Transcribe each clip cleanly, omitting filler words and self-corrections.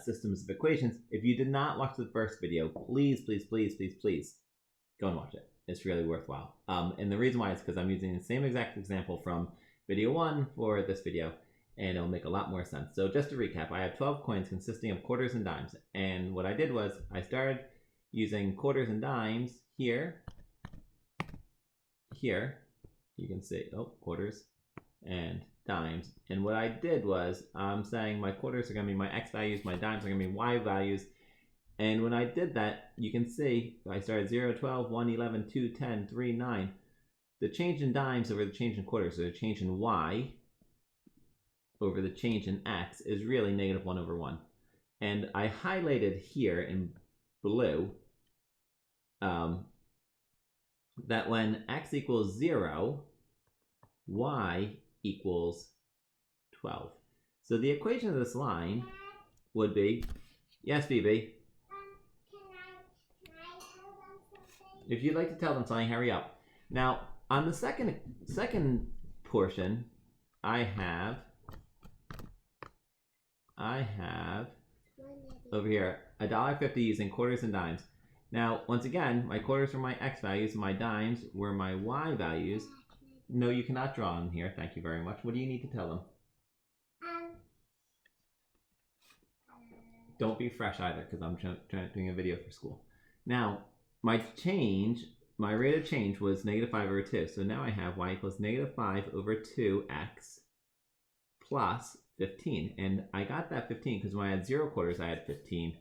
systems of equations. If you did not watch the first video, please go and watch it. It's really worthwhile. And the reason why is because I'm using the same exact example from video 1 for this video, and it'll make a lot more sense. So just to recap, I have 12 coins consisting of quarters and dimes. And what I did was I started using quarters and dimes here. You can see, quarters and dimes. And what I did was I'm saying my quarters are going to be my x values, my dimes are going to be y values. And when I did that, you can see I started 0, 12, 1, 11, 2, 10, 3, 9. The change in dimes over the change in quarters, so the change in y over the change in x is really negative 1 over 1. And I highlighted here in blue that when x equals 0, y equals 12. So the equation of this line would be, yes, Phoebe? Can I tell them something? If you'd like to tell them something, hurry up. Now, on the second portion, I have over here $1.50 using quarters and dimes. Now, once again, my quarters were my x values, my dimes were my y values. No, you cannot draw in here. Thank you very much. What do you need to tell them? Don't be fresh either, because I'm doing a video for school. Now, my rate of change was negative 5 over 2. So now I have y equals negative 5 over 2x plus 15. And I got that 15 because when I had 0 quarters, I had 15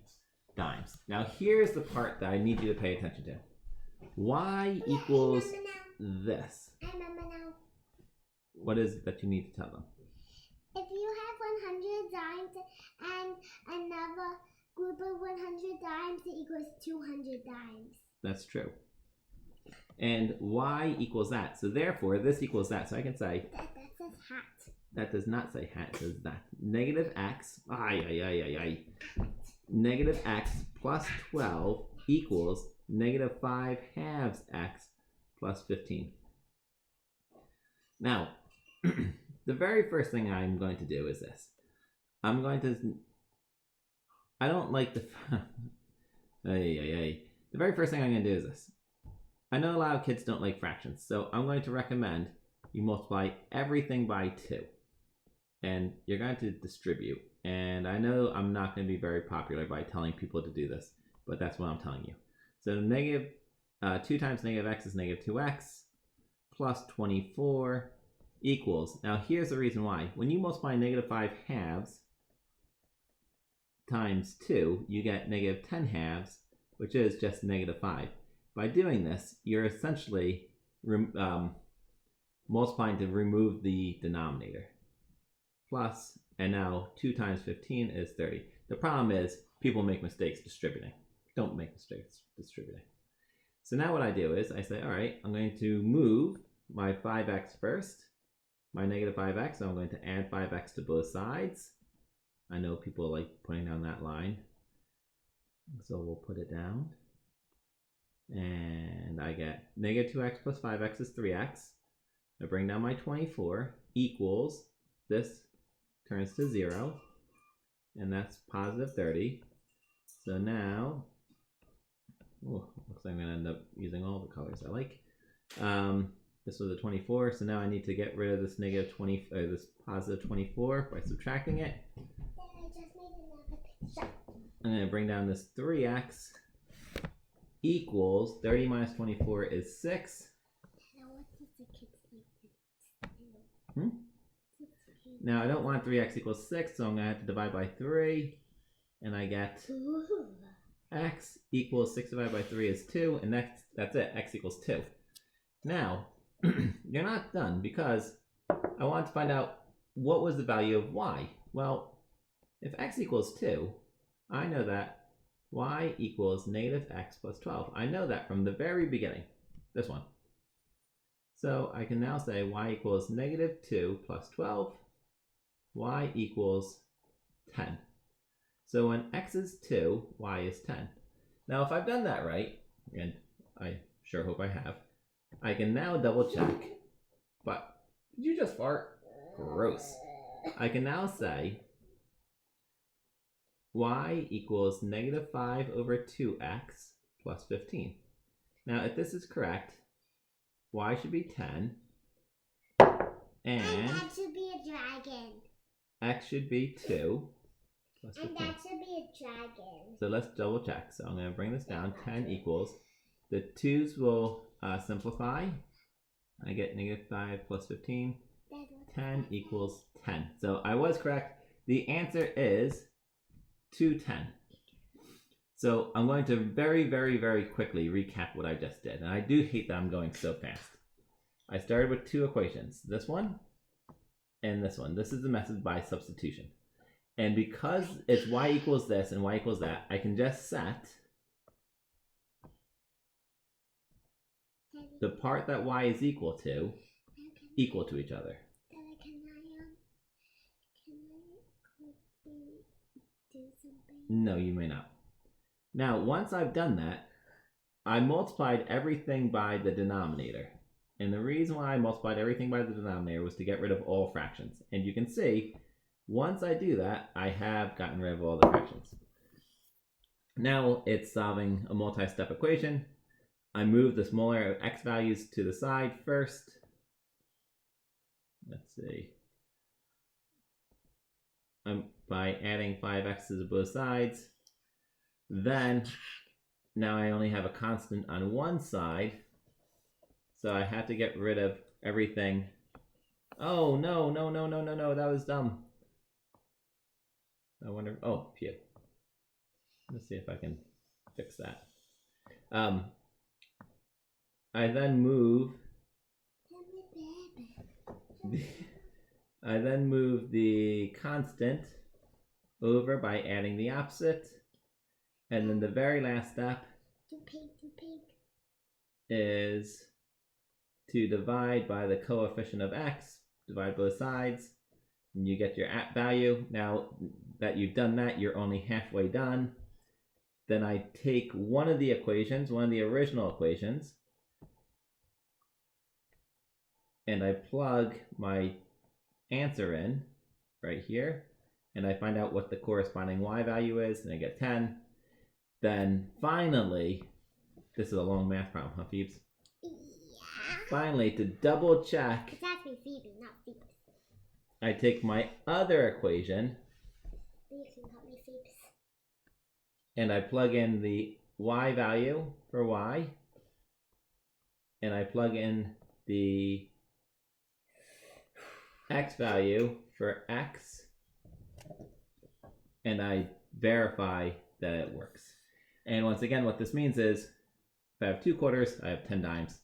dimes. Now here's the part that I need you to pay attention to. Y equals this. What is it that you need to tell them? If you have 100 dimes and another group of 100 dimes, it equals 200 dimes. That's true. And y equals that. So therefore, this equals that. So I can say... That says hat. That does not say hat. It says that. Negative x... Negative x plus 12 equals negative 5 halves x plus 15. Now, the very first thing I'm going to do is this. I don't like the... The very first thing I'm going to do is this. I know a lot of kids don't like fractions, so I'm going to recommend you multiply everything by 2. And you're going to distribute. And I know I'm not going to be very popular by telling people to do this, but that's what I'm telling you. So negative 2 times negative x is negative 2x plus 24 equals, now here's the reason why. When you multiply negative 5 halves times 2, you get negative 10 halves, which is just negative 5. By doing this, you're essentially multiplying to remove the denominator. Plus, and now 2 times 15 is 30. The problem is people make mistakes distributing. Don't make mistakes distributing. So now what I do is I say, all right, I'm going to move my 5x first, my negative 5x. So I'm going to add 5x to both sides. I know people like putting down that line. So we'll put it down. And I get negative 2x plus 5x is 3x. I bring down my 24 equals, this turns to 0. And that's positive 30. So now, looks like I'm going to end up using all the colors I like. This was a 24, so now I need to get rid of this negative 20, this positive 24 by subtracting it. Then I just made another picture. I'm going to bring down this 3x equals 30 minus 24 is 6. Now what does the kids like to do? Now I don't want 3x equals 6, so I'm going to have to divide by 3. And I get x equals 6 divided by 3 is 2, and that's it, x equals 2. Now, you're not done, because I want to find out what was the value of y. Well, if x equals 2, I know that y equals negative x plus 12. I know that from the very beginning, this one. So I can now say y equals negative 2 plus 12, y equals 10. So when x is 2, y is 10. Now if I've done that right, and I sure hope I have, I can now double check. But did you just fart? Gross. I can now say y equals negative 5 over 2x plus 15. Now, if this is correct, y should be 10, And that should be a dragon. x should be 2 plus 15. And that should be a dragon. So let's double check. So I'm going to bring this down. 10 equals, the 2's will simplify. I get negative 5 plus 15. 10 equals 10. So I was correct. The answer is 210. So I'm going to very, very, very quickly recap what I just did. And I do hate that I'm going so fast. I started with 2 equations. This one and this one. This is the method by substitution. And because it's y equals this and y equals that, I can just set the part that y is equal to each other. Can I quickly do something? No, you may not. Now, once I've done that, I multiplied everything by the denominator. And the reason why I multiplied everything by the denominator was to get rid of all fractions. And you can see, once I do that, I have gotten rid of all the fractions. Now it's solving a multi-step equation. I move the smaller x values to the side first. Let's see. By adding 5x's to both sides. Then, now I only have a constant on one side. So I have to get rid of everything. Oh, no, that was dumb. I wonder, oh, phew. Let's see if I can fix that. I then move the constant over by adding the opposite. And then the very last step is to divide by the coefficient of x, divide both sides, and you get your value. Now that you've done that, you're only halfway done. Then I take one of the equations, one of the original equations, and I plug my answer in right here, and I find out what the corresponding y value is, and I get 10. Then finally, this is a long math problem, huh, Phoebes? Yeah. Finally, to double check, It's actually Phoebe, not Phoebes. I take my other equation, You can call me Phoebes. and I plug in the y value for y, and I plug in the x value for x, and I verify that it works. And once again, what this means is, if I have 2 quarters, I have 10 dimes.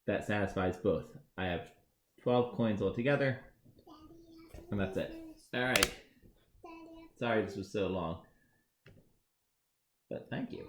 That satisfies both. I have 12 coins altogether, and that's it. Alright. Sorry this was so long. But thank you.